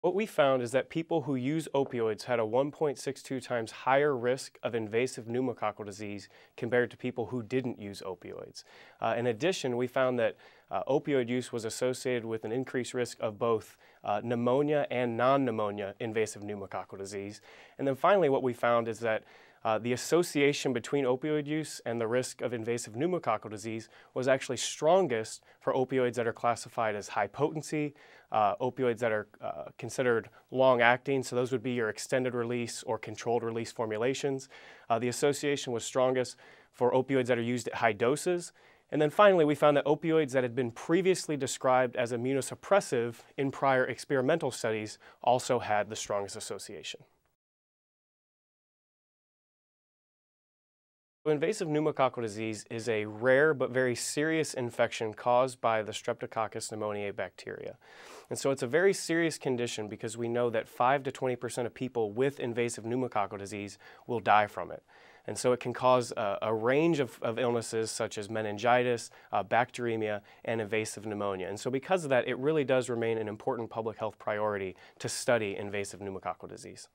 What we found is that people who use opioids had a 1.62 times higher risk of invasive pneumococcal disease compared to people who didn't use opioids. In addition, we found that opioid use was associated with an increased risk of both pneumonia and non-pneumonia invasive pneumococcal disease. And then finally, what we found is that the association between opioid use and the risk of invasive pneumococcal disease was actually strongest for opioids that are classified as high potency, opioids that are considered long-acting, so those would be your extended release or controlled release formulations. The association was strongest for opioids that are used at high doses. And then finally, we found that opioids that had been previously described as immunosuppressive in prior experimental studies also had the strongest association. Invasive pneumococcal disease is a rare but very serious infection caused by the Streptococcus pneumoniae bacteria. And so it's a very serious condition because we know that 5 to 20% of people with invasive pneumococcal disease will die from it. And so it can cause a range of illnesses such as meningitis, bacteremia, and invasive pneumonia. And so because of that, it really does remain an important public health priority to study invasive pneumococcal disease.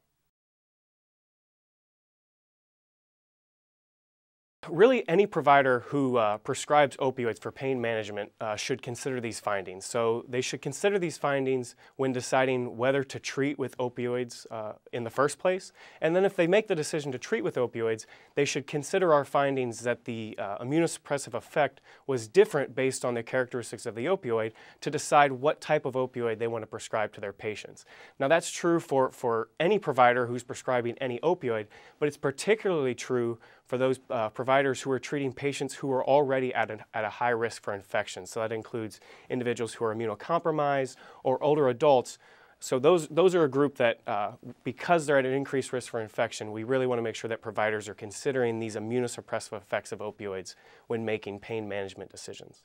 Really, any provider who prescribes opioids for pain management should consider these findings. So they should consider these findings when deciding whether to treat with opioids in the first place. And then if they make the decision to treat with opioids, they should consider our findings that the immunosuppressive effect was different based on the characteristics of the opioid to decide what type of opioid they want to prescribe to their patients. Now that's true for any provider who's prescribing any opioid, but it's particularly true for those providers who are treating patients who are already at a high risk for infection. So that includes individuals who are immunocompromised or older adults. So those are a group that, because they're at an increased risk for infection, we really want to make sure that providers are considering these immunosuppressive effects of opioids when making pain management decisions.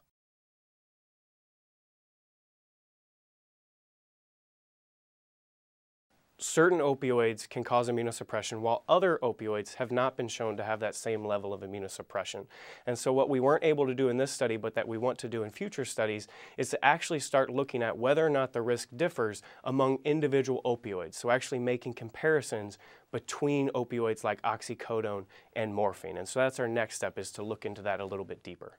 Certain opioids can cause immunosuppression, while other opioids have not been shown to have that same level of immunosuppression. And so what we weren't able to do in this study, but that we want to do in future studies, is to actually start looking at whether or not the risk differs among individual opioids. So actually making comparisons between opioids like oxycodone and morphine. And so that's our next step, is to look into that a little bit deeper.